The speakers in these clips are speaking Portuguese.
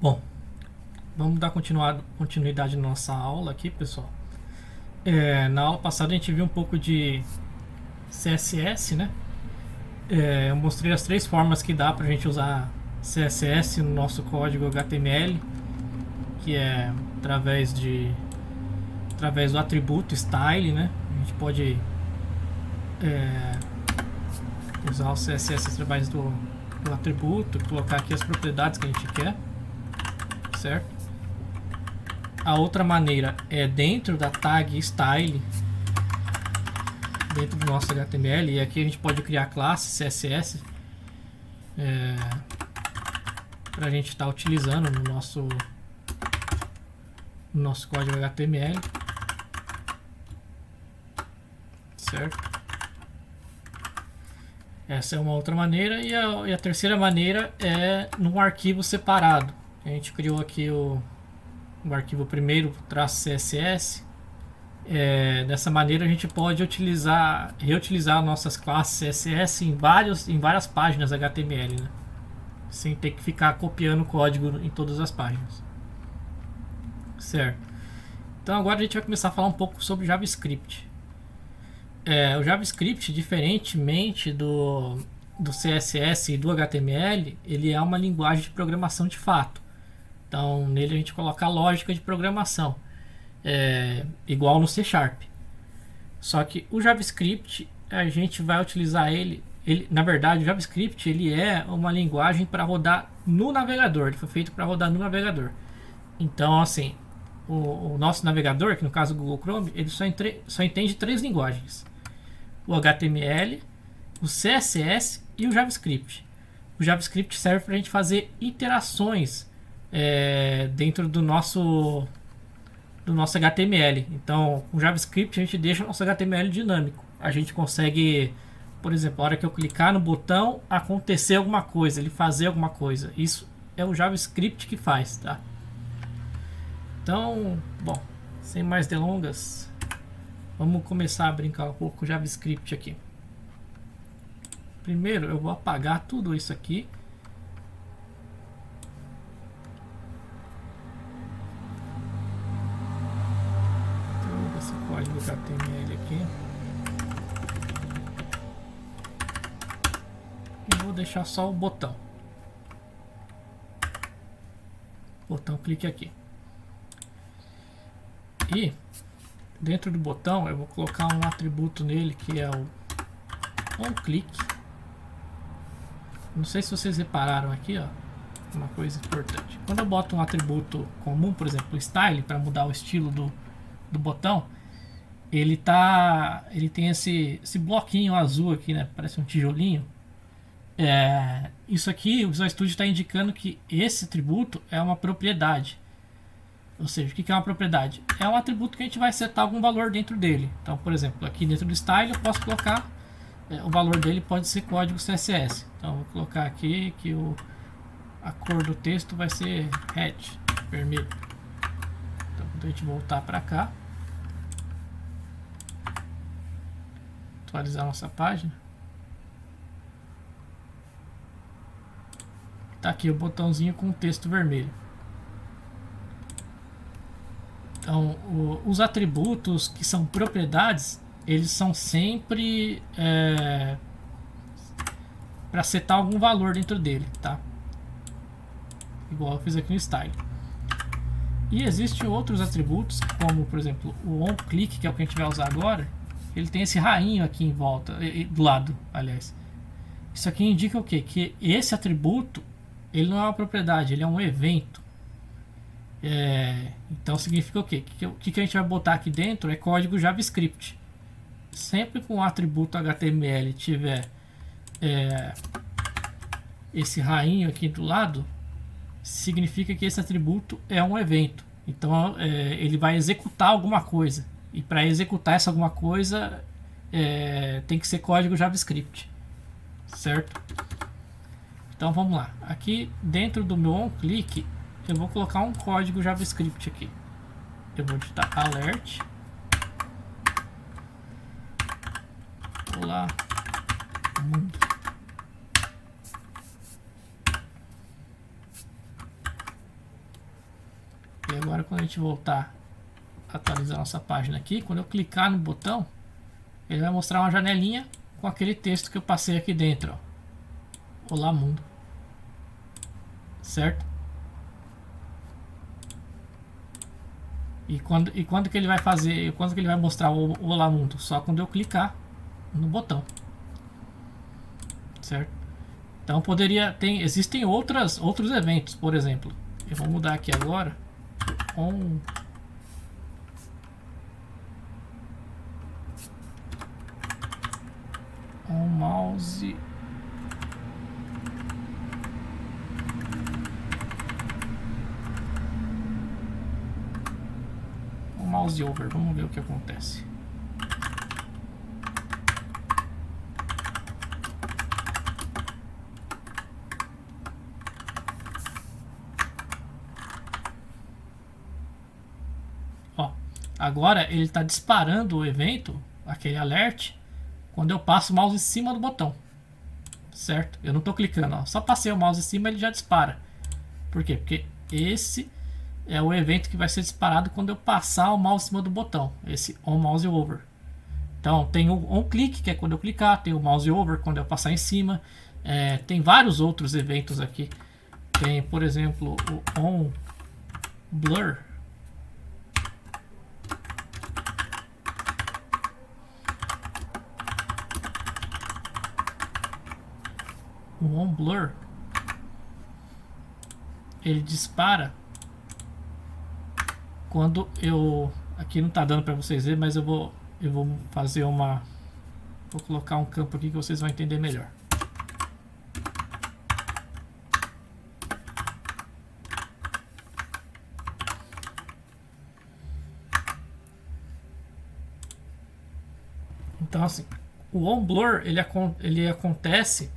Bom, vamos dar continuidade na nossa aula aqui, pessoal. Na aula passada a gente viu um pouco de CSS, né? Eu mostrei as três formas que dá pra gente usar CSS no nosso código HTML, que é através do atributo style, né? A gente pode usar o CSS através do atributo, colocar aqui as propriedades que a gente quer, certo? A outra maneira é dentro da tag style, dentro do nosso HTML, e aqui a gente pode criar classe CSS para a gente estar utilizando no nosso código HTML, certo? Essa é uma outra maneira, e a terceira maneira é num arquivo separado. A gente criou aqui o arquivo primeiro -css. Dessa maneira a gente pode reutilizar nossas classes CSS em várias páginas HTML, né? Sem ter que ficar copiando o código em todas as páginas, certo? Então agora a gente vai começar a falar um pouco sobre JavaScript. O JavaScript, diferentemente do CSS e do HTML, ele é uma linguagem de programação de fato. Então nele a gente coloca a lógica de programação, igual no C#. Só que o JavaScript, a gente vai utilizar ele, na verdade o JavaScript ele é uma linguagem para rodar no navegador, ele foi feito para rodar no navegador. Então assim, o nosso navegador, que no caso o Google Chrome, ele só entende três linguagens: o HTML, o CSS e o JavaScript. O JavaScript serve para a gente fazer iterações dentro do nosso HTML. Então, com o JavaScript a gente deixa o nosso HTML dinâmico. A gente consegue, por exemplo, a hora que eu clicar no botão, acontecer alguma coisa, ele fazer alguma coisa. Isso é o JavaScript que faz, tá? Então, bom, sem mais delongas, vamos começar a brincar um pouco com o JavaScript aqui. Primeiro eu vou apagar tudo isso aqui. Todo esse código HTML aqui. E vou deixar só o botão. Botão, clique aqui. E dentro do botão eu vou colocar um atributo nele que é o onClick. Não sei se vocês repararam aqui, ó, uma coisa importante. Quando eu boto um atributo comum, por exemplo, o style, para mudar o estilo do botão, ele tem esse bloquinho azul aqui, né? Parece um tijolinho. Isso aqui o Visual Studio está indicando que esse atributo é uma propriedade. Ou seja, o que é uma propriedade? É um atributo que a gente vai setar algum valor dentro dele. Então, por exemplo, aqui dentro do style eu posso colocar, o valor dele pode ser código CSS. Então, vou colocar aqui que a cor do texto vai ser red, vermelho. Então, quando a gente voltar para cá, atualizar nossa página, tá aqui o botãozinho com o texto vermelho. Então, os atributos que são propriedades, eles são sempre para setar algum valor dentro dele, tá? Igual eu fiz aqui no style. E existem outros atributos, como por exemplo o onClick, que é o que a gente vai usar agora. Ele tem esse rainho aqui em volta, do lado, aliás. Isso aqui indica o quê? Que esse atributo, ele não é uma propriedade, ele é um evento. Então significa o quê? O que a gente vai botar aqui dentro é código JavaScript. Sempre que um atributo HTML tiver esse rainho aqui do lado, significa que esse atributo é um evento. Então ele vai executar alguma coisa. E para executar essa alguma coisa tem que ser código JavaScript, certo? Então vamos lá. Aqui dentro do meu onClick eu vou colocar um código JavaScript aqui. Eu vou digitar alert. Olá, mundo. Agora quando a gente voltar a atualizar nossa página aqui, quando eu clicar no botão, ele vai mostrar uma janelinha com aquele texto que eu passei aqui dentro, ó. Olá mundo. Certo? E quando que ele vai fazer, quando que ele vai mostrar o Olá mundo? Só quando eu clicar no botão. Certo? Então existem outros eventos, por exemplo. Eu vou mudar aqui agora on mouse over. Vamos ver o que acontece. Ó, agora ele está disparando o evento, aquele alert, quando eu passo o mouse em cima do botão. Certo? Eu não estou clicando, ó. Só passei o mouse em cima, ele já dispara. Por quê? Porque esse é o evento que vai ser disparado quando eu passar o mouse em cima do botão. Esse on mouse over. Então tem o on click, que é quando eu clicar. Tem o mouse over quando eu passar em cima. Tem vários outros eventos aqui. Tem, por exemplo, o on blur. O on blur, ele dispara quando eu, aqui não está dando para vocês verem, mas eu vou fazer vou colocar um campo aqui que vocês vão entender melhor. Então assim, o on blur ele acontece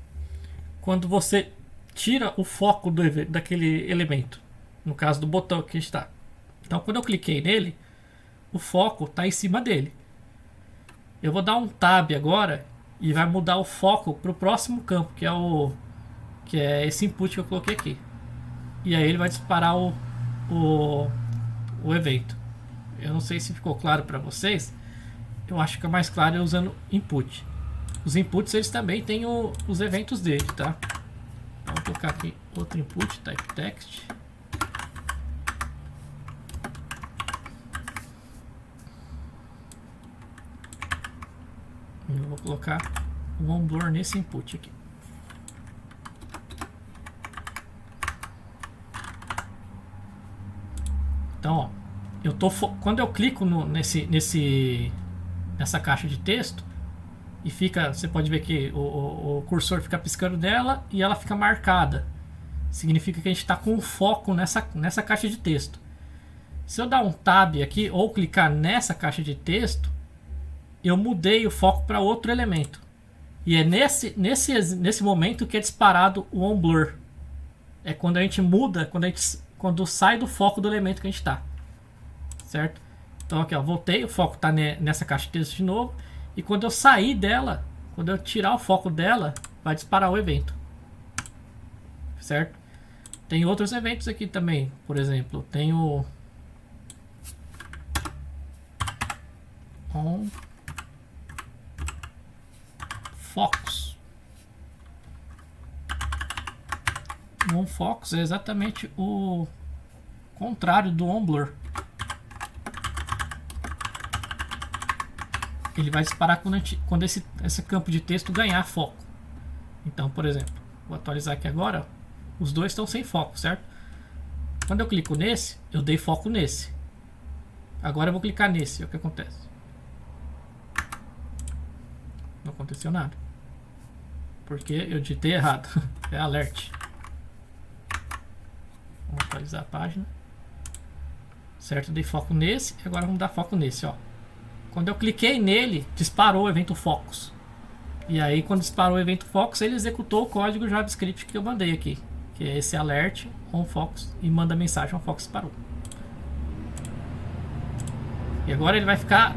quando você tira o foco daquele elemento, no caso do botão que está. Então quando eu cliquei nele, o foco está em cima dele. Eu vou dar um tab agora e vai mudar o foco para o próximo campo, que é esse input que eu coloquei aqui. E aí ele vai disparar o evento. Eu não sei se ficou claro para vocês. Eu acho que é mais claro usando input. Os inputs eles também têm os eventos dele, tá? Então, vou colocar aqui outro input, type text. Eu vou colocar o on blur nesse input aqui. Então, ó, quando eu clico nessa caixa de texto, e você pode ver que o cursor fica piscando nela e ela fica marcada. Significa que a gente está com o foco nessa caixa de texto. Se eu dar um tab aqui ou clicar nessa caixa de texto, eu mudei o foco para outro elemento. E é nesse momento que é disparado o on blur. É quando a gente muda, quando sai do foco do elemento que a gente está. Certo? Então aqui, ó, voltei, o foco está nessa caixa de texto de novo. E quando eu sair dela, quando eu tirar o foco dela, vai disparar o evento. Certo? Tem outros eventos aqui também. Por exemplo, tem o on focus. O on focus é exatamente o contrário do on blur. Ele vai disparar quando esse campo de texto ganhar foco. Então, por exemplo, vou atualizar aqui agora. Os dois estão sem foco, certo? Quando eu clico nesse, eu dei foco nesse. Agora eu vou clicar nesse. O que acontece? Não aconteceu nada. Porque eu digitei errado. É alert. Vamos atualizar a página. Certo? Eu dei foco nesse. E agora vamos dar foco nesse, ó. Quando eu cliquei nele, disparou o evento Focus. E aí, quando disparou o evento Focus, ele executou o código JavaScript que eu mandei aqui. Que é esse alert on Focus. E manda a mensagem on Focus disparou. E agora ele vai ficar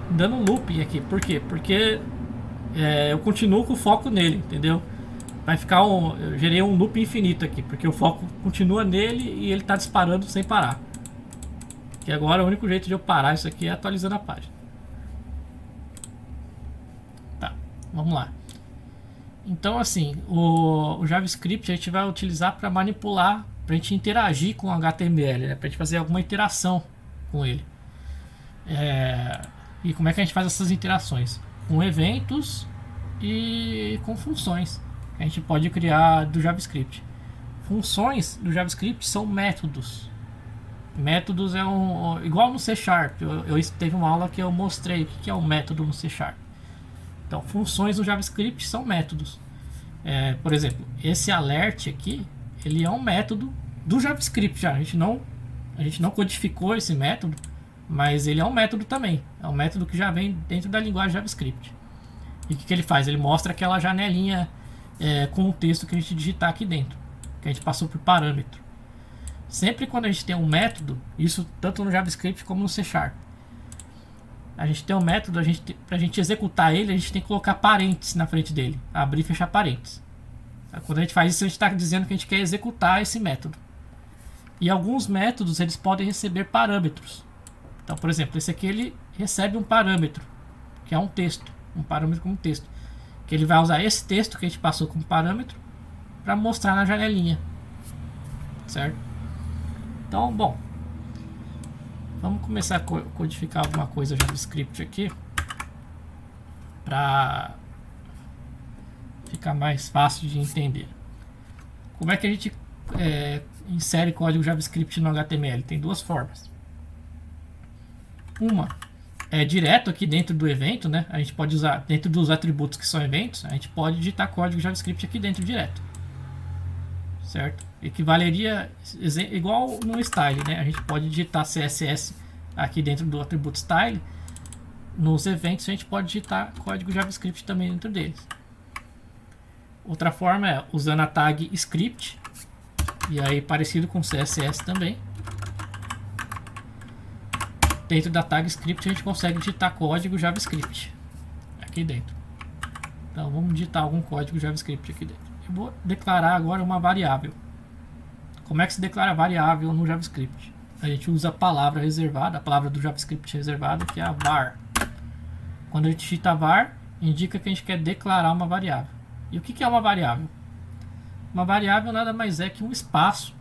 dando um looping aqui. Por quê? Porque eu continuo com o foco nele, entendeu? Vai ficar eu gerei um loop infinito aqui. Porque o foco continua nele e ele está disparando sem parar. Que agora o único jeito de eu parar isso aqui é atualizando a página. Tá, vamos lá. Então assim, o JavaScript a gente vai utilizar para manipular, para a gente interagir com o HTML, né? Para a gente fazer alguma interação com ele. E como é que a gente faz essas interações? Com eventos e com funções que a gente pode criar do JavaScript. Funções do JavaScript são métodos. Métodos é igual no C Sharp. Eu teve uma aula que eu mostrei o que é um método no C Sharp. Então, funções do JavaScript são métodos. Por exemplo, esse alert aqui, ele é um método do JavaScript já. A gente não codificou esse método, mas ele é um método também. É um método que já vem dentro da linguagem JavaScript. E o que ele faz? Ele mostra aquela janelinha com o texto que a gente digitar aqui dentro, que a gente passou por parâmetro. Sempre quando a gente tem um método, isso tanto no JavaScript como no C Sharp, a gente tem um método, para a gente executar ele, a gente tem que colocar parênteses na frente dele, abrir e fechar parênteses. Quando a gente faz isso, a gente está dizendo que a gente quer executar esse método. E alguns métodos, eles podem receber parâmetros. Então, por exemplo, esse aqui ele recebe um parâmetro, que é um texto, um parâmetro como texto, que ele vai usar esse texto que a gente passou como parâmetro para mostrar na janelinha, certo? Então, bom, vamos começar a codificar alguma coisa JavaScript aqui para ficar mais fácil de entender. Como é que a gente insere código JavaScript no HTML? Tem duas formas. Uma é direto aqui dentro do evento, né? A gente pode usar dentro dos atributos que são eventos, a gente pode digitar código JavaScript aqui dentro direto, certo? Equivaleria igual no style, né? A gente pode digitar CSS aqui dentro do atributo style. Nos eventos a gente pode digitar código JavaScript também dentro deles. Outra forma é usando a tag script, e aí parecido com CSS também. Dentro da tag script a gente consegue digitar código JavaScript aqui dentro. Então vamos digitar algum código JavaScript aqui dentro. Eu vou declarar agora uma variável. Como é que se declara variável no JavaScript? A gente usa a palavra reservada, a palavra do JavaScript reservada, que é a var. Quando a gente digita var, indica que a gente quer declarar uma variável. E o que é uma variável? Uma variável nada mais é que um espaço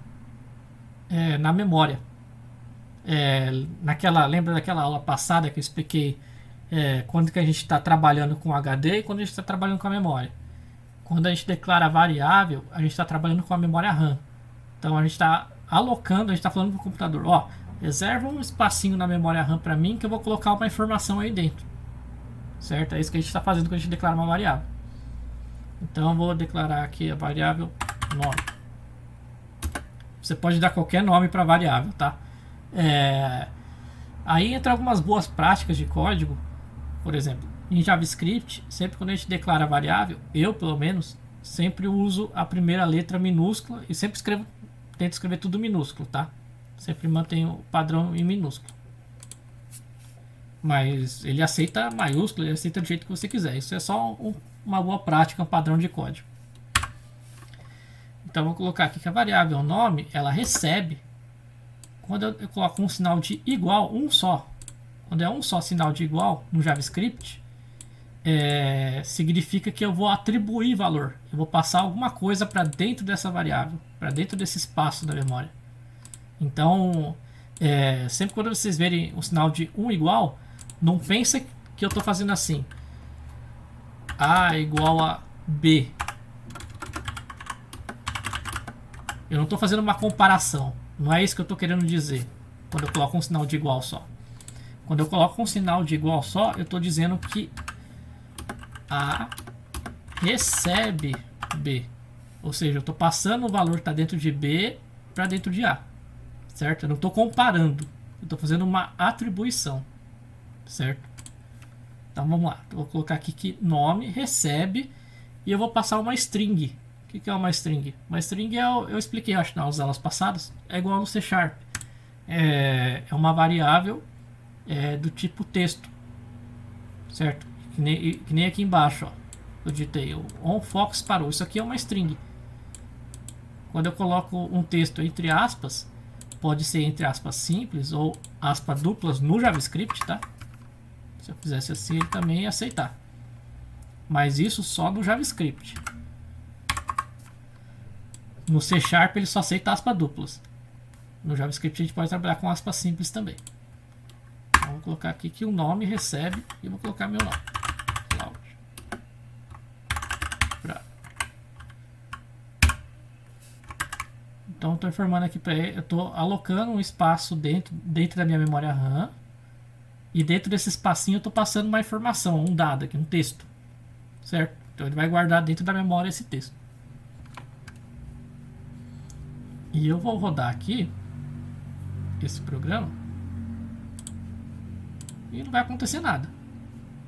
na memória. Lembra daquela aula passada que eu expliquei quando que a gente está trabalhando com HD e quando a gente está trabalhando com a memória. Quando a gente declara variável, a gente está trabalhando com a memória RAM. Então a gente está alocando, a gente está falando para o computador, ó, reserva um espacinho na memória RAM para mim que eu vou colocar uma informação aí dentro. Certo? É isso que a gente está fazendo quando a gente declara uma variável. Então eu vou declarar aqui a variável nome. Você pode dar qualquer nome para a variável, tá? Aí entra algumas boas práticas de código. Por exemplo, em JavaScript, sempre quando a gente declara variável, eu pelo menos sempre uso a primeira letra minúscula e sempre tento escrever tudo minúsculo, tá? Sempre mantenho o padrão em minúsculo. Mas ele aceita maiúsculo, ele aceita do jeito que você quiser. Isso é só uma boa prática, um padrão de código. Então vou colocar aqui que a variável nome, ela recebe, quando eu coloco um sinal de igual, um só. Quando é um só sinal de igual no JavaScript, significa que eu vou atribuir valor. Eu vou passar alguma coisa para dentro dessa variável, para dentro desse espaço da memória. Então, sempre quando vocês verem o sinal de um igual, não pensa que eu estou fazendo assim. A igual a B. Eu não estou fazendo uma comparação. Não é isso que eu estou querendo dizer quando eu coloco um sinal de igual só. Quando eu coloco um sinal de igual só, eu estou dizendo que A recebe B. Ou seja, eu estou passando o valor que está dentro de B para dentro de A. Certo? Eu não estou comparando. Eu estou fazendo uma atribuição. Certo? Então vamos lá. Eu vou colocar aqui que nome recebe e eu vou passar uma string. O que é uma string? Uma string eu expliquei, acho, nas aulas passadas. É igual no C Sharp. É uma variável do tipo texto. Certo? Que nem aqui embaixo, ó. Eu digitei o onFox parou. Isso aqui é uma string. Quando eu coloco um texto entre aspas, pode ser entre aspas simples ou aspas duplas no JavaScript, tá? Se eu fizesse assim, ele também ia aceitar. Mas isso só no JavaScript. No C# ele só aceita aspas duplas. No JavaScript a gente pode trabalhar com aspas simples também. Então, vou colocar aqui que o nome recebe e vou colocar meu nome. Cláudio. Então, estou informando aqui para ele, eu estou alocando um espaço dentro da minha memória RAM. E dentro desse espacinho eu estou passando uma informação, um dado aqui, um texto. Certo? Então ele vai guardar dentro da memória esse texto. E eu vou rodar aqui esse programa e não vai acontecer nada.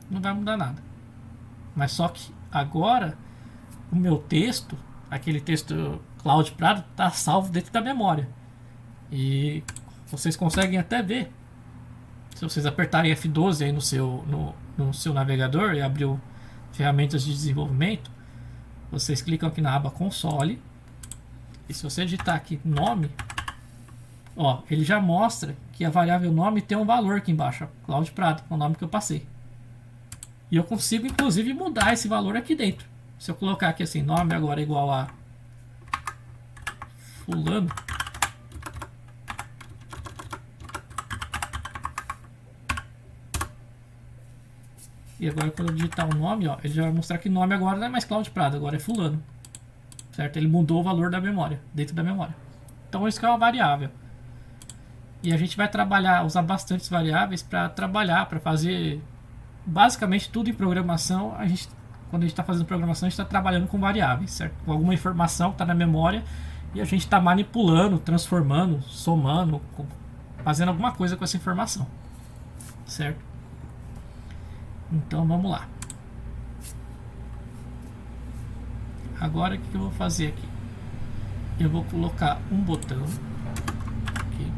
Não vai mudar nada. Mas só que agora o meu texto, aquele texto Cláudio Prado, está salvo dentro da memória. E vocês conseguem até ver. Se vocês apertarem F12 aí no seu navegador e abrir ferramentas de desenvolvimento, vocês clicam aqui na aba console. E se você digitar aqui nome, ó, ele já mostra que a variável nome tem um valor aqui embaixo, ó, Cláudio Prado, é o nome que eu passei. E eu consigo inclusive mudar esse valor aqui dentro. Se eu colocar aqui assim, nome agora é igual a fulano, e agora quando eu digitar o nome, ó, ele já vai mostrar que nome agora não é mais Cláudio Prado, agora é fulano. Certo? Ele mudou o valor da memória, dentro da memória. Então isso que é uma variável. E a gente vai trabalhar, usar bastantes variáveis para trabalhar, para fazer basicamente tudo em programação. Quando a gente está fazendo programação, a gente está trabalhando com variáveis, certo? Com alguma informação que está na memória e a gente está manipulando, transformando, somando, fazendo alguma coisa com essa informação, certo? Então vamos lá. Agora o que eu vou fazer aqui? Eu vou colocar um botão aqui.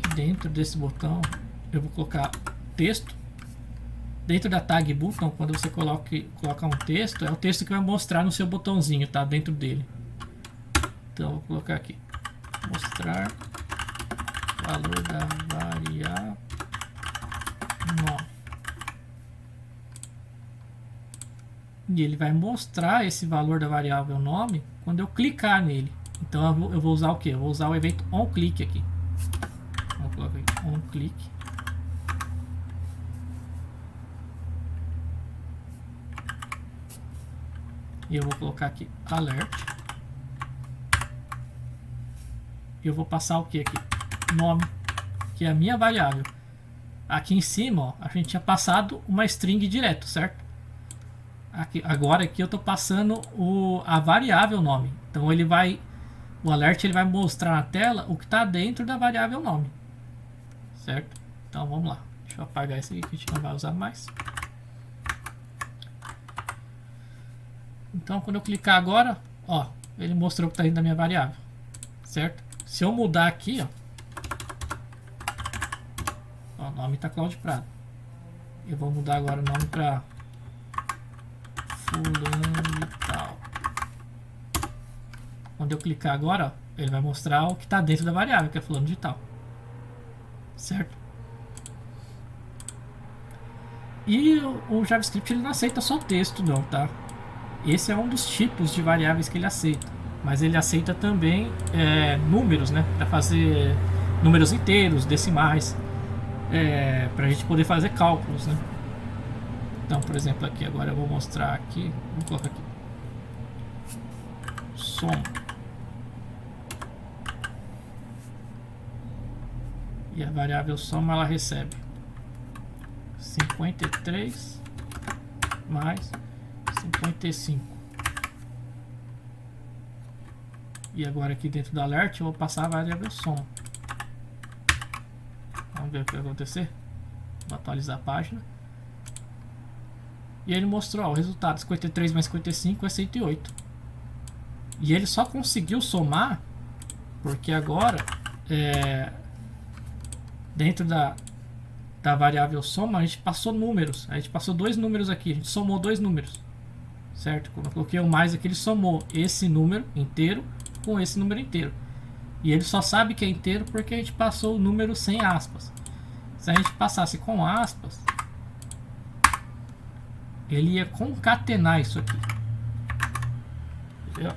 E dentro desse botão eu vou colocar texto. Dentro da tag button, quando você coloca um texto, é o texto que vai mostrar no seu botãozinho, tá? Dentro dele. Então eu vou colocar aqui. Mostrar valor da variável nome. E ele vai mostrar esse valor da variável nome quando eu clicar nele. Então eu vou usar o que? Eu vou usar o evento onClick aqui. Vou colocar aqui, onClick. E eu vou colocar aqui alert. E eu vou passar o que aqui? Nome, que é a minha variável. Aqui em cima, ó, a gente tinha passado uma string direto, certo? Agora aqui eu estou passando a variável nome. Então o alert ele vai mostrar na tela o que está dentro da variável nome, certo? Então vamos lá. Deixa eu apagar esse aqui que a gente não vai usar mais. Então quando eu clicar agora, ó, ele mostrou que está dentro da minha variável, certo? Se eu mudar aqui, ó, o nome está Cláudio Prado. Eu vou mudar agora o nome para fulano e tal. Quando eu clicar agora, ó, ele vai mostrar o que está dentro da variável, que é fulano de tal, certo? E o JavaScript ele não aceita só texto não, tá? Esse é um dos tipos de variáveis que ele aceita, mas ele aceita também números, né? Para fazer números inteiros, decimais, para a gente poder fazer cálculos, né? Então, por exemplo, aqui agora eu vou mostrar aqui, vou colocar aqui soma, e a variável soma ela recebe 53 mais 55. E agora aqui dentro do alert eu vou passar a variável soma. Vamos ver o que vai acontecer. Vou atualizar a página. E ele mostrou, ó, o resultado 53 mais 55 é 108. E ele só conseguiu somar porque agora dentro da variável soma a gente passou números. A gente passou dois números aqui, a gente somou dois números, certo? Quando eu coloquei o mais aqui, ele somou esse número inteiro com esse número inteiro. E ele só sabe que é inteiro porque a gente passou o número sem aspas. Se a gente passasse com aspas, ele ia concatenar isso aqui. Entendeu?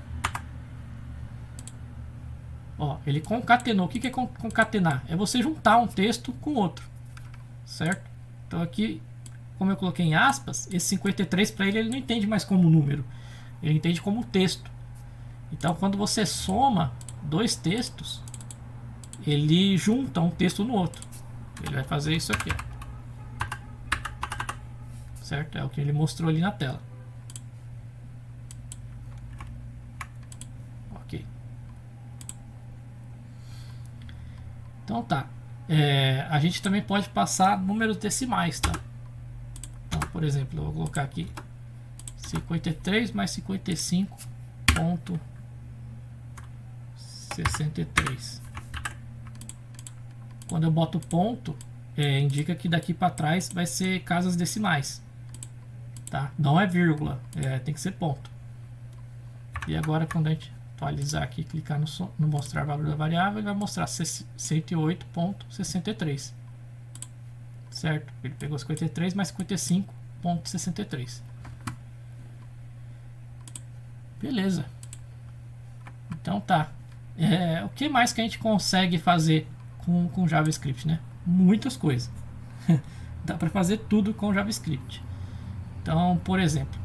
Ó, ele concatenou. O que é concatenar? É você juntar um texto com outro, certo? Então aqui, como eu coloquei em aspas, esse 53 para ele não entende mais como número, ele entende como texto. Então quando você soma dois textos, ele junta um texto no outro. Ele vai fazer isso aqui, ó. Certo? É o que ele mostrou ali na tela. Ok. Então tá. A gente também pode passar números decimais, tá? Então, por exemplo, eu vou colocar aqui 53 mais 55,63. Quando eu boto ponto, indica que daqui para trás vai ser casas decimais, tá? Não é vírgula, tem que ser ponto. E agora, quando a gente atualizar aqui, clicar no mostrar valor da variável, ele vai mostrar 68,63, certo? Ele pegou 53 mais 55,63. Beleza. Então tá. O que mais que a gente consegue fazer com JavaScript, né? Muitas coisas. Dá para fazer tudo com JavaScript. Então, por exemplo,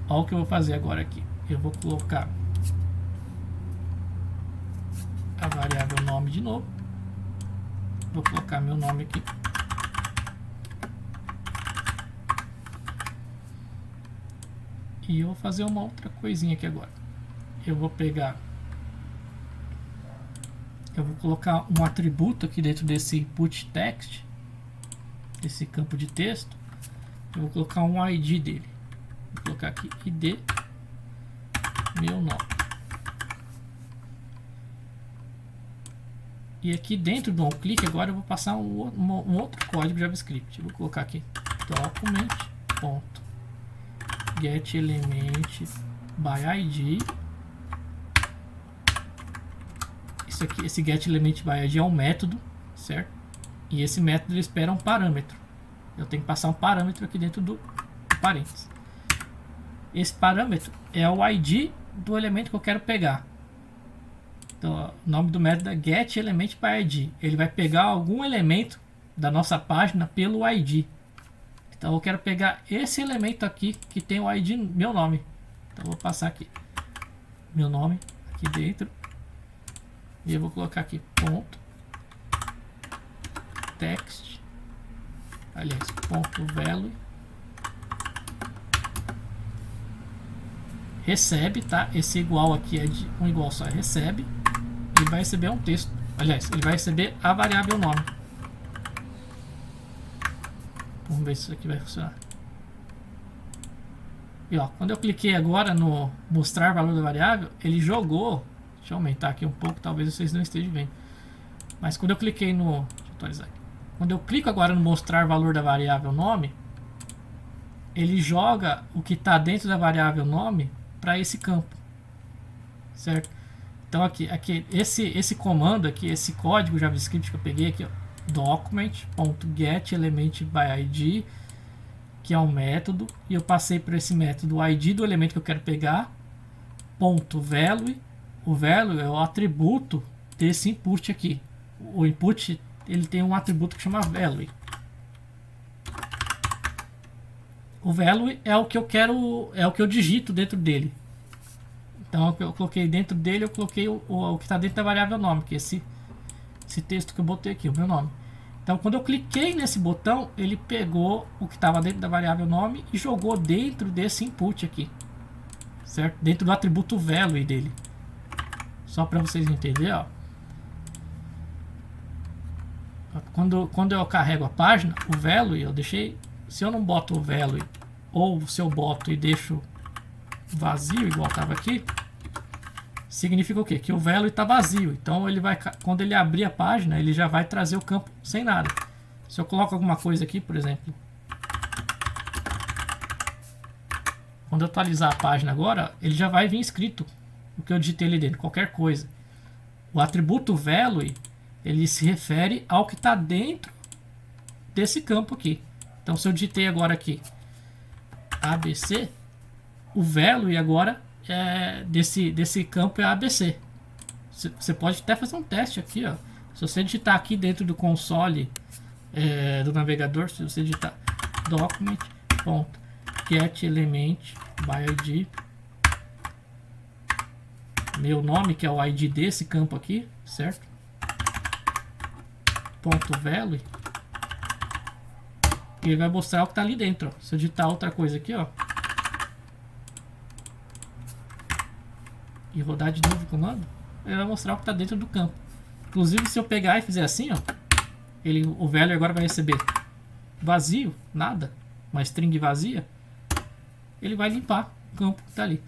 olha o que eu vou fazer agora aqui. Eu vou colocar a variável nome de novo. Vou colocar meu nome aqui. E eu vou fazer uma outra coisinha aqui agora. Eu vou colocar um atributo aqui dentro desse input text, desse campo de texto. Eu vou colocar um ID dele. Vou colocar aqui ID meu nome. E aqui dentro do onClick agora eu vou passar um outro código JavaScript. Eu vou colocar aqui document.getElementById. Isso aqui, esse getElementById é um método, certo? E esse método ele espera um parâmetro. Eu tenho que passar um parâmetro aqui dentro do parênteses. Esse parâmetro é o ID do elemento que eu quero pegar. Então, o nome do método é getElementById. Ele vai pegar algum elemento da nossa página pelo ID. Então eu quero pegar esse elemento aqui que tem o ID meu nome. Então eu vou passar aqui meu nome aqui dentro. E eu vou colocar aqui ponto text, aliás, ponto value, recebe, tá? Esse igual aqui é de um igual só, recebe. Ele vai receber um texto, aliás, ele vai receber a variável nome. Vamos ver se isso aqui vai funcionar. E ó, quando eu cliquei agora no mostrar valor da variável, ele jogou. Deixa eu aumentar aqui um pouco, talvez vocês não estejam vendo. Mas quando eu cliquei no... Deixa eu atualizar aqui. Quando eu clico agora no mostrar valor da variável nome, ele joga o que está dentro da variável nome para esse campo. Certo? Então aqui esse comando aqui, esse código JavaScript que eu peguei aqui, ó, document.getElementById, que é um método, e eu passei para esse método o ID do elemento que eu quero pegar, ponto value. O value é o atributo desse input aqui. O input ele tem um atributo que chama value. O value é o que eu quero, é o que eu digito dentro dele. Então eu coloquei dentro dele, eu coloquei o que está dentro da variável nome, que é esse texto que eu botei aqui, o meu nome. Então quando eu cliquei nesse botão, ele pegou o que estava dentro da variável nome e jogou dentro desse input aqui, certo? Dentro do atributo value dele. Só para vocês entenderem, ó. Quando eu carrego a página, o value eu deixei. Se eu não boto o value, ou se eu boto e deixo vazio, igual estava aqui, significa o quê? Que o value está vazio. Então ele vai, quando ele abrir a página, ele já vai trazer o campo sem nada. Se eu coloco alguma coisa aqui, por exemplo, quando eu atualizar a página agora, ele já vai vir escrito o que eu digitei ali dentro, qualquer coisa. O atributo value, ele se refere ao que está dentro desse campo aqui. Então, se eu digitei agora aqui ABC, o value agora desse campo é ABC. Você pode até fazer um teste aqui, ó. Se você digitar aqui dentro do console do navegador, se você digitar document.getElementById, meu nome, que é o ID desse campo aqui, certo? .value, ele vai mostrar o que está ali dentro, ó. Se eu digitar outra coisa aqui, ó, e rodar de novo o comando, ele vai mostrar o que está dentro do campo. Inclusive, se eu pegar e fizer assim, ó, o value agora vai receber vazio, nada, uma string vazia, ele vai limpar o campo que está ali.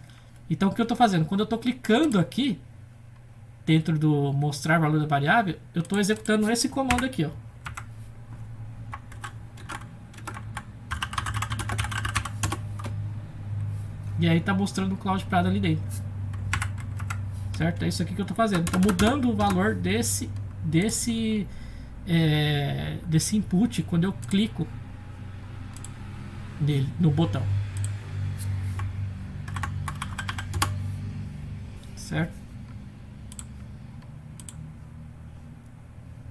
Então, o que eu estou fazendo? Quando eu estou clicando aqui dentro do mostrar valor da variável, eu estou executando esse comando aqui, ó. E aí está mostrando o Cloud Prado ali dentro. Certo? É isso aqui que eu estou fazendo. Estou mudando o valor desse input quando eu clico nele, no botão. Certo?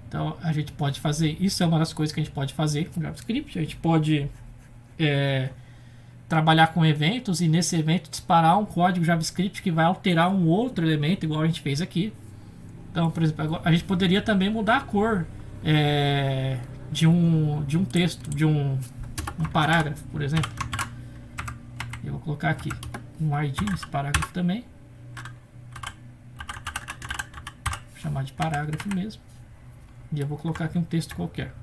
Então a gente pode fazer, isso é uma das coisas que a gente pode fazer com JavaScript. A gente pode trabalhar com eventos e nesse evento disparar um código JavaScript que vai alterar um outro elemento, igual a gente fez aqui. Então, por exemplo, a gente poderia também mudar a cor de um texto, de um parágrafo, por exemplo. Eu vou colocar aqui um ID nesse parágrafo também. Vou chamar de parágrafo mesmo. E eu vou colocar aqui um texto qualquer.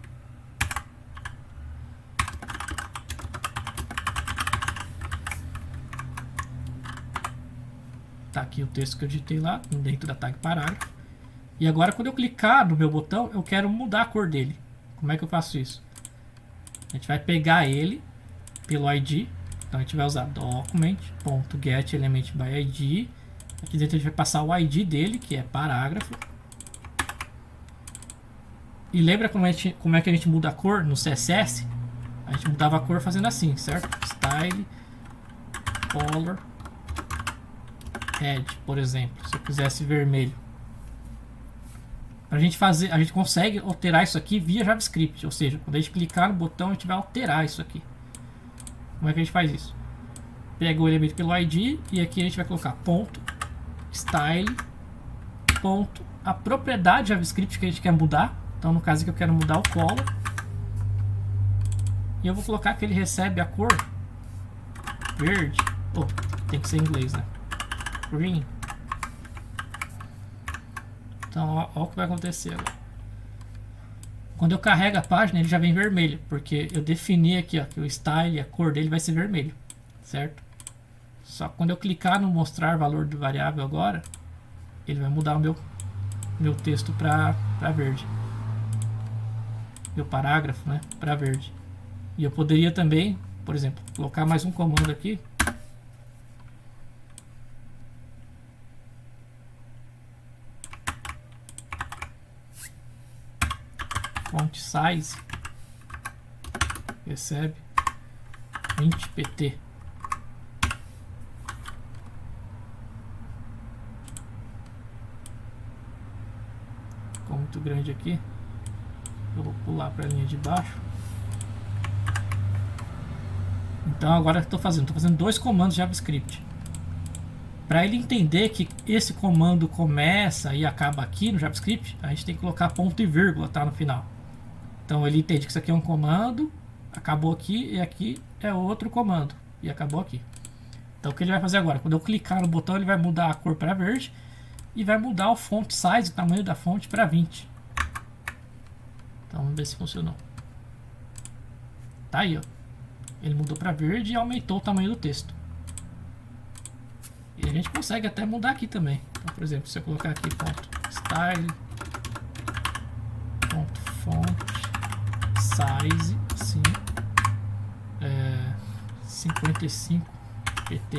Tá aqui o texto que eu digitei lá, dentro da tag parágrafo. E agora, quando eu clicar no meu botão, eu quero mudar a cor dele. Como é que eu faço isso? A gente vai pegar ele pelo ID. Então, a gente vai usar document.getElementById. Aqui dentro a gente vai passar o ID dele, que é parágrafo. E lembra como é que a gente muda a cor no CSS? A gente mudava a cor fazendo assim, certo? Style, Color, Red, por exemplo. Se eu quisesse vermelho. A gente consegue alterar isso aqui via JavaScript. Ou seja, quando a gente clicar no botão, a gente vai alterar isso aqui. Como é que a gente faz isso? Pega o elemento pelo ID e aqui a gente vai colocar ponto, style, ponto, a propriedade JavaScript que a gente quer mudar. Então, no caso aqui, eu quero mudar o color. E eu vou colocar que ele recebe a cor verde. Oh, tem que ser em inglês, né? Green. Então, ó o que vai acontecer agora. Quando eu carrego a página, ele já vem vermelho. Porque eu defini aqui, ó, que o style, a cor dele vai ser vermelho. Certo? Só que quando eu clicar no mostrar valor do variável agora, ele vai mudar o meu texto para verde. Meu parágrafo, né, para verde. E eu poderia também, por exemplo, colocar mais um comando aqui. Font size recebe 20 pt. Ficou muito grande aqui. Eu vou pular para a linha de baixo. Então agora estou fazendo dois comandos JavaScript. Para ele entender que esse comando começa e acaba aqui no JavaScript, a gente tem que colocar ponto e vírgula, tá, no final. Então ele entende que isso aqui é um comando, acabou aqui, e aqui é outro comando, e acabou aqui. Então o que ele vai fazer agora? Quando eu clicar no botão, ele vai mudar a cor para verde e vai mudar o font size, o tamanho da fonte, para 20. Então vamos ver se funcionou. Tá aí, ó. Ele mudou para verde e aumentou o tamanho do texto. E a gente consegue até mudar aqui também. Então, por exemplo, se eu colocar aqui ponto style, ponto font size, assim, 55 PT.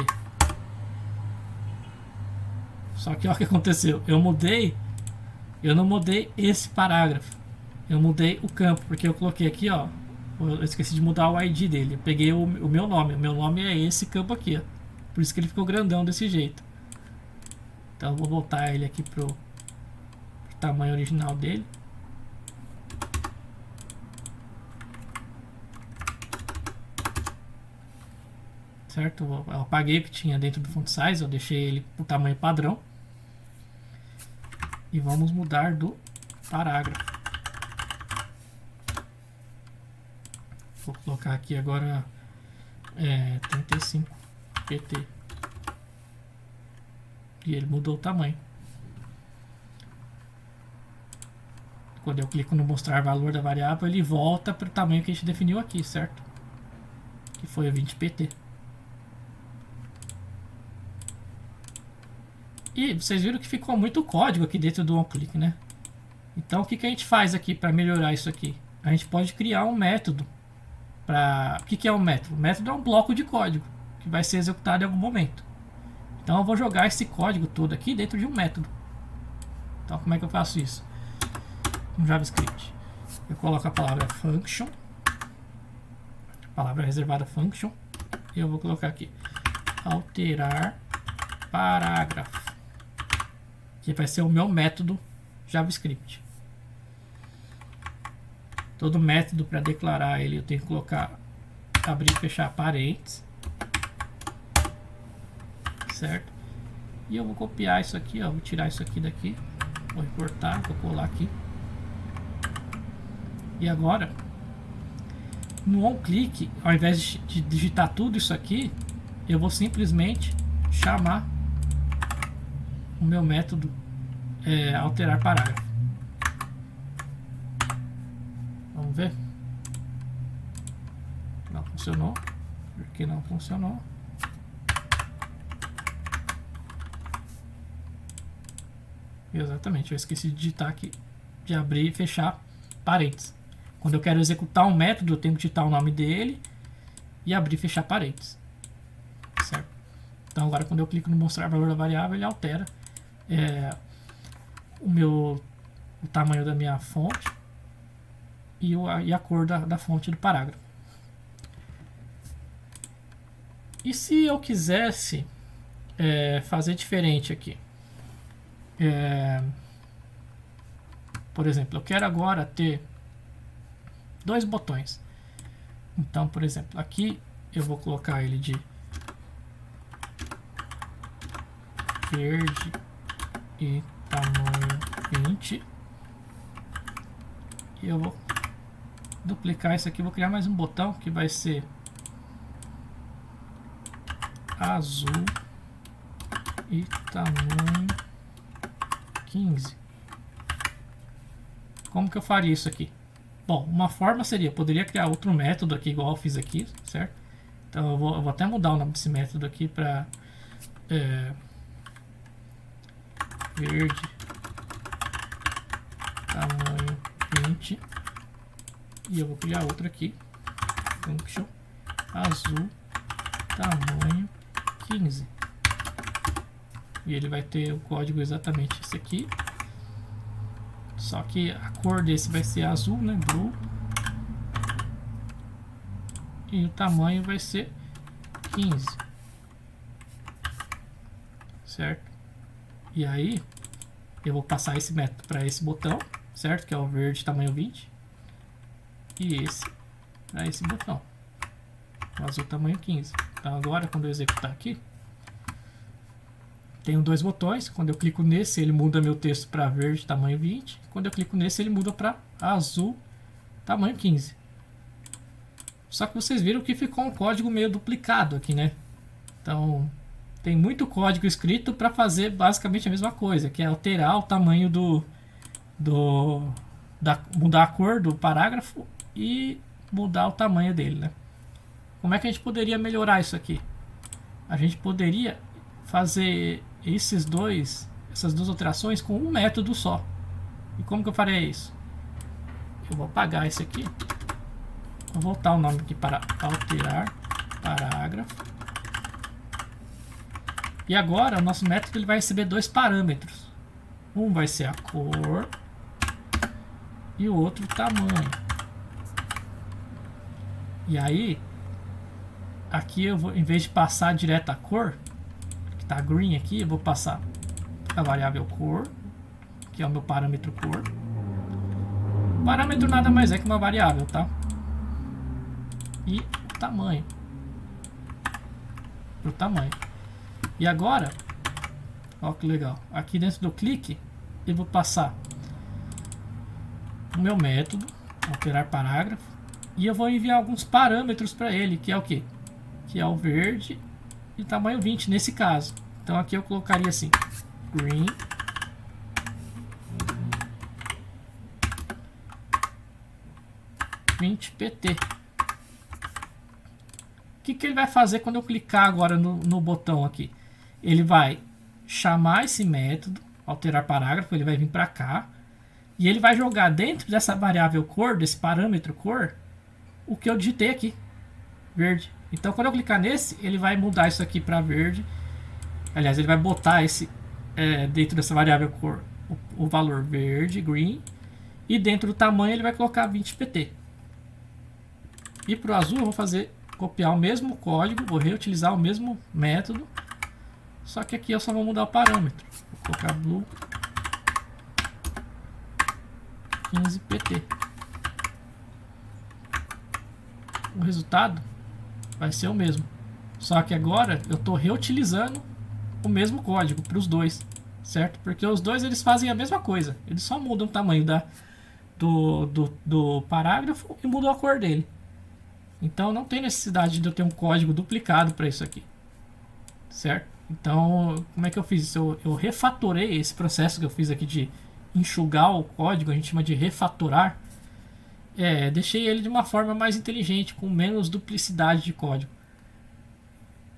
Só que olha o que aconteceu. Eu não mudei esse parágrafo. Eu mudei o campo, porque eu coloquei aqui, ó. Eu esqueci de mudar o ID dele. Eu peguei o meu nome. O meu nome é esse campo aqui, ó. Por isso que ele ficou grandão desse jeito. Então eu vou voltar ele aqui pro tamanho original dele. Certo? Eu apaguei o que tinha dentro do font size. Eu deixei ele pro tamanho padrão. E vamos mudar do parágrafo. Vou colocar aqui agora 35 pt. E ele mudou o tamanho. Quando eu clico no mostrar valor da variável, ele volta para o tamanho que a gente definiu aqui, certo? Que foi 20 pt. E vocês viram que ficou muito código aqui dentro do OnClick, né? Então o que a gente faz aqui para melhorar isso aqui? A gente pode criar um método. O que é um método? O método é um bloco de código que vai ser executado em algum momento. Então eu vou jogar esse código todo aqui dentro de um método. Então como é que eu faço isso? No JavaScript eu coloco a palavra function, a palavra reservada function, e eu vou colocar aqui alterar parágrafo, que vai ser o meu método JavaScript. Todo método, para declarar ele, eu tenho que colocar, abrir e fechar parênteses, certo? E eu vou copiar isso aqui, ó, vou tirar isso aqui daqui, vou recortar, vou colar aqui. E agora, no OnClick, ao invés de digitar tudo isso aqui, eu vou simplesmente chamar o meu método alterar parágrafo. Vamos ver? Não funcionou. Por que não funcionou? Exatamente, eu esqueci de digitar aqui, de abrir e fechar parênteses. Quando eu quero executar um método, eu tenho que digitar o nome dele e abrir e fechar parênteses. Certo? Então agora quando eu clico no mostrar valor da variável, ele altera o tamanho da minha fonte e a cor da fonte do parágrafo. E se eu quisesse fazer diferente aqui? Por exemplo, eu quero agora ter 2 botões. Então, por exemplo, aqui eu vou colocar ele de verde e tamanho 20. E eu vou duplicar isso aqui, vou criar mais um botão que vai ser azul e tamanho 15. Como que eu faria isso aqui? Bom, uma forma seria, eu poderia criar outro método aqui, igual eu fiz aqui, certo? Então eu vou até mudar o nome desse método aqui para verde tamanho 20. E eu vou criar outro aqui, function azul tamanho 15. E ele vai ter o código exatamente esse aqui. Só que a cor desse vai ser azul, né? Blue. E o tamanho vai ser 15. Certo? E aí, eu vou passar esse método para esse botão, certo? Que é o verde tamanho 20. E esse para esse botão, o azul tamanho 15. Então agora, quando eu executar aqui, tenho 2 botões. Quando eu clico nesse, ele muda meu texto para verde tamanho 20. Quando eu clico nesse, ele muda para azul tamanho 15. Só que vocês viram que ficou um código meio duplicado aqui, né? Então, tem muito código escrito para fazer basicamente a mesma coisa, que é alterar o tamanho mudar a cor do parágrafo e mudar o tamanho dele, né? Como é que a gente poderia melhorar isso aqui? A gente poderia fazer essas duas alterações com um método só. E como que eu faria isso? Eu vou apagar esse aqui, vou voltar o nome aqui para alterar parágrafo, E agora o nosso método ele vai receber dois parâmetros. Um vai ser a cor e o outro o tamanho. E aí, aqui eu vou, em vez de passar direto a cor, que está green aqui, eu vou passar a variável cor, que é o meu parâmetro cor. O parâmetro nada mais é que uma variável, tá? E o tamanho. Pro tamanho. E agora, ó que legal, aqui dentro do clique eu vou passar o meu método, alterar parágrafo, e eu vou enviar alguns parâmetros para ele, que é o que? Que é o verde e tamanho 20 nesse caso. Então aqui eu colocaria assim, green pt. O que ele vai fazer quando eu clicar agora no botão aqui? Ele vai chamar esse método, alterar parágrafo, ele vai vir para cá, e ele vai jogar dentro dessa variável cor, desse parâmetro cor, o que eu digitei aqui, verde. Então quando eu clicar nesse, ele vai mudar isso aqui para verde. Aliás, ele vai botar esse dentro dessa variável cor o valor verde, green, e dentro do tamanho ele vai colocar 20 pt. E para o azul eu vou copiar o mesmo código, vou reutilizar o mesmo método, só que aqui eu só vou mudar o parâmetro. Vou colocar blue 15 pt. O resultado vai ser o mesmo, só que agora eu estou reutilizando o mesmo código para os dois, certo? Porque os dois eles fazem a mesma coisa, eles só mudam o tamanho do parágrafo e mudam a cor dele. Então não tem necessidade de eu ter um código duplicado para isso aqui, certo? Então como é que eu fiz isso? Eu refatorei esse processo que eu fiz aqui de enxugar o código, a gente chama de refatorar. Deixei ele de uma forma mais inteligente, com menos duplicidade de código.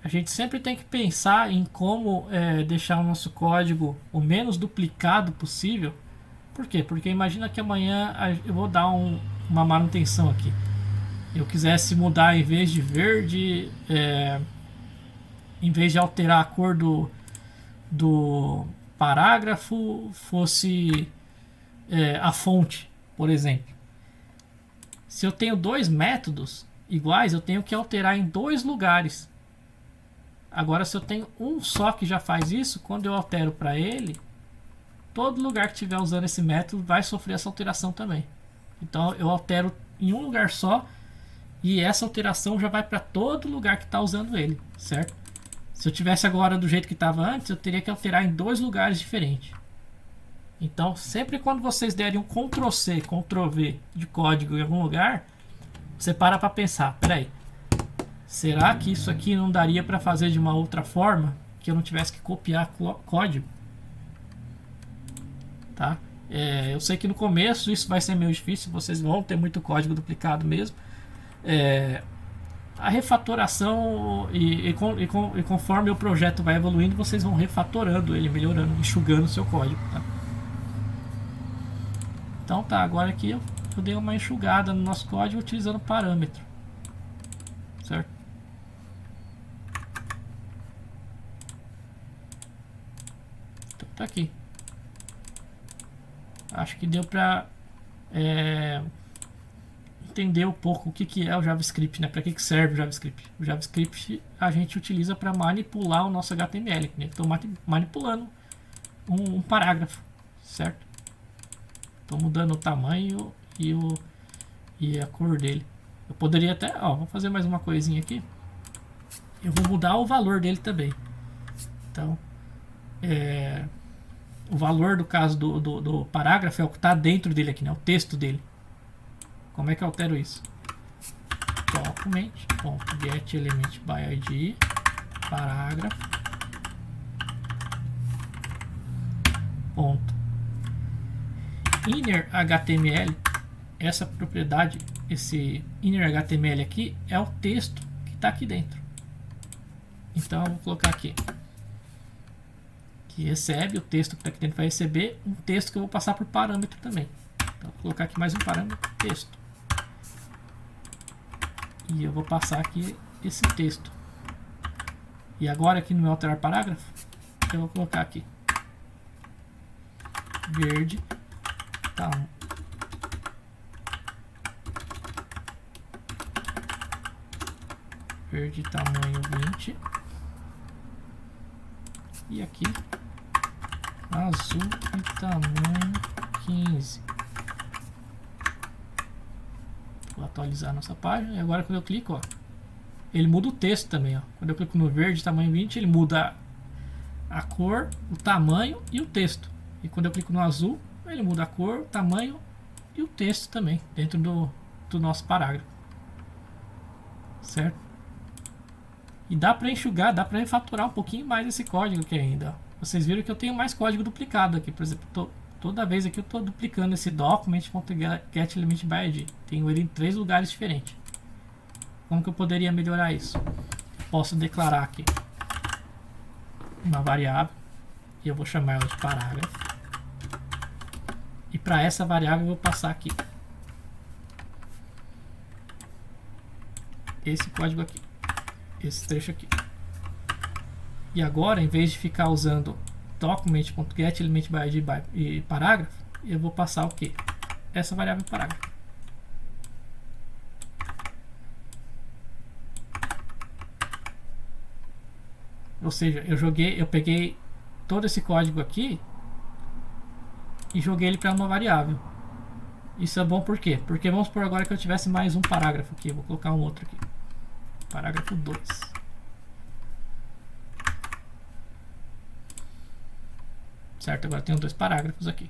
A gente sempre tem que pensar em como deixar o nosso código o menos duplicado possível. Por quê? Porque imagina que amanhã eu vou dar uma manutenção aqui. Eu quisesse mudar, em vez de verde, em vez de alterar a cor do parágrafo, fosse a fonte, por exemplo. Se eu tenho dois métodos iguais, eu tenho que alterar em dois lugares. Agora, se eu tenho um só que já faz isso, quando eu altero para ele, todo lugar que estiver usando esse método vai sofrer essa alteração também. Então, eu altero em um lugar só e essa alteração já vai para todo lugar que está usando ele, certo? Se eu tivesse agora do jeito que estava antes, eu teria que alterar em dois lugares diferentes. Então, sempre quando vocês derem um Ctrl+C, Ctrl+V de código em algum lugar, você para pensar, peraí, será que isso aqui não daria para fazer de uma outra forma, que eu não tivesse que copiar código? Tá? Eu sei que no começo isso vai ser meio difícil, vocês vão ter muito código duplicado mesmo. A refatoração e conforme o projeto vai evoluindo, vocês vão refatorando ele, melhorando, enxugando o seu código, tá? Então tá, agora aqui eu dei uma enxugada no nosso código utilizando parâmetro, certo? Então tá aqui. Acho que deu pra entender um pouco o que é o JavaScript, né? Para que serve o JavaScript? O JavaScript a gente utiliza para manipular o nosso HTML, né? Estou manipulando um parágrafo, certo? Estou mudando o tamanho e a cor dele. Eu poderia até, vou fazer mais uma coisinha aqui. Eu vou mudar o valor dele também. Então, o valor do caso do parágrafo é o que está dentro dele aqui, né? O texto dele. Como é que eu altero isso? Document.getElementById parágrafo ponto inner HTML. Essa propriedade, esse inner HTML aqui é o texto que está aqui dentro. Então eu vou colocar aqui que recebe, o texto que está aqui dentro vai receber um texto que eu vou passar por parâmetro também. Então vou colocar aqui mais um parâmetro, texto. E eu vou passar aqui esse texto. E agora aqui no meu alterar parágrafo, eu vou colocar aqui verde verde tamanho 20 e aqui azul e tamanho 15. Vou atualizar nossa página e agora quando eu clico, ó, ele muda o texto também, ó. Quando eu clico no verde tamanho 20, ele muda a cor, o tamanho e o texto. E quando eu clico no azul, ele muda a cor, o tamanho e o texto também dentro do nosso parágrafo, certo? E dá para enxugar, dá para refatorar um pouquinho mais esse código aqui ainda, ó. Vocês viram que eu tenho mais código duplicado aqui, por exemplo, toda vez aqui eu estou duplicando esse document.getElementById. Tenho ele em 3 lugares diferentes. Como que eu poderia melhorar isso? Posso declarar aqui uma variável e eu vou chamar ela de parágrafo. E para essa variável eu vou passar aqui esse código aqui, esse trecho aqui. E agora, em vez de ficar usando document.getElementById e parágrafo, eu vou passar o que? Essa variável parágrafo. Ou seja, eu peguei todo esse código aqui e joguei ele para uma variável. Isso é bom por quê? Porque vamos supor agora que eu tivesse mais um parágrafo aqui. Vou colocar um outro aqui. Parágrafo 2. Certo? Agora eu tenho 2 parágrafos aqui.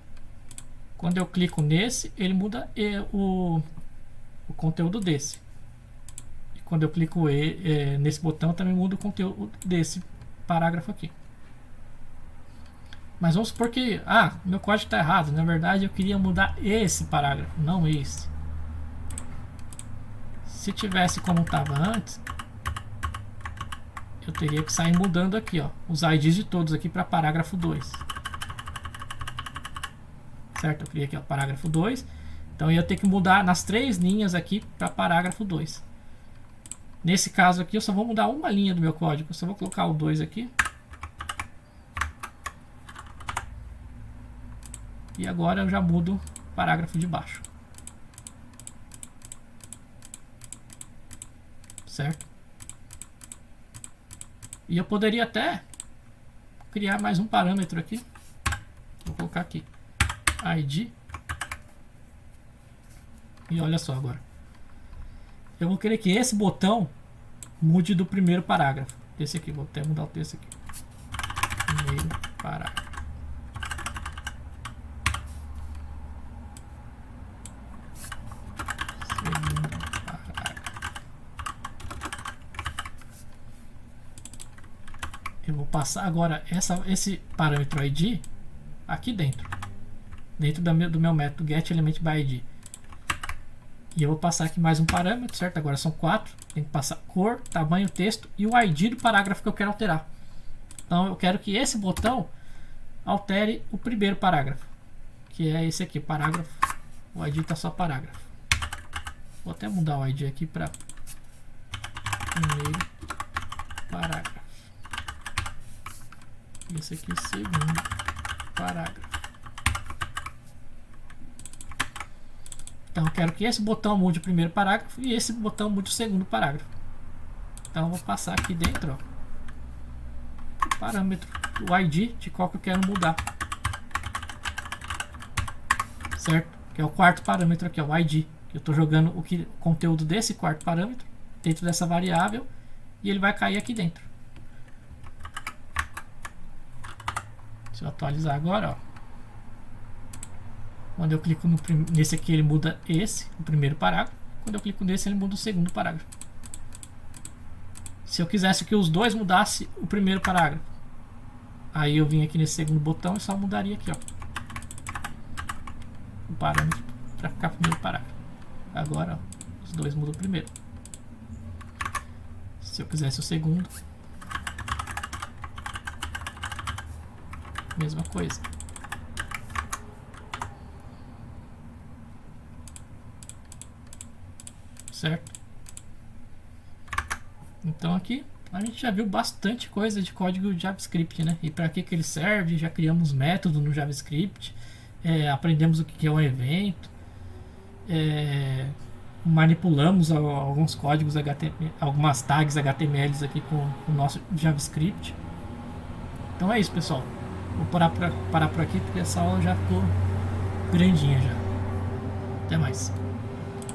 Quando eu clico nesse, ele muda o conteúdo desse. E quando eu clico nesse botão, também muda o conteúdo desse parágrafo aqui. Mas vamos supor que meu código está errado. Na verdade, eu queria mudar esse parágrafo, não esse. Se tivesse como estava antes, eu teria que sair mudando aqui, ó, os IDs de todos aqui para parágrafo 2. Certo? Eu criei aqui o parágrafo 2. Então eu ia ter que mudar nas 3 linhas aqui para parágrafo 2. Nesse caso aqui eu só vou mudar uma linha do meu código. Eu só vou colocar o 2 aqui. E agora eu já mudo o parágrafo de baixo. Certo? E eu poderia até criar mais um parâmetro aqui. Vou colocar aqui ID. E olha só agora. Eu vou querer que esse botão mude do primeiro parágrafo. Esse aqui, vou até mudar o texto aqui. Primeiro parágrafo. Segundo parágrafo. Eu vou passar agora esse parâmetro ID aqui dentro do meu método getElementById. E eu vou passar aqui mais um parâmetro, certo? Agora são 4. Tem que passar cor, tamanho, texto e o ID do parágrafo que eu quero alterar. Então eu quero que esse botão altere o primeiro parágrafo, que é esse aqui, parágrafo. O ID está só parágrafo. Vou até mudar o ID aqui para primeiro parágrafo. Esse aqui, segundo parágrafo. Então eu quero que esse botão mude o primeiro parágrafo e esse botão mude o segundo parágrafo. Então eu vou passar aqui dentro, ó, o parâmetro, o ID de qual que eu quero mudar. Certo? Que é o quarto parâmetro aqui, ó, o ID. Eu estou jogando o conteúdo desse quarto parâmetro dentro dessa variável e ele vai cair aqui dentro. Se eu atualizar agora, ó. Quando eu clico nesse aqui, ele muda o primeiro parágrafo. Quando eu clico nesse, ele muda o segundo parágrafo. Se eu quisesse que os dois mudassem o primeiro parágrafo, aí eu vim aqui nesse segundo botão e só mudaria aqui, ó, o parâmetro para ficar primeiro parágrafo. Agora, ó, os dois mudam o primeiro. Se eu quisesse o segundo, mesma coisa. Certo? Então aqui A gente já viu bastante coisa de código JavaScript, né? E para que ele serve, já criamos método no JavaScript, aprendemos o que é um evento, manipulamos alguns códigos HTML, algumas tags HTML aqui com o nosso JavaScript. Então é isso, pessoal. Vou parar por aqui porque essa aula já ficou grandinha já. Até mais.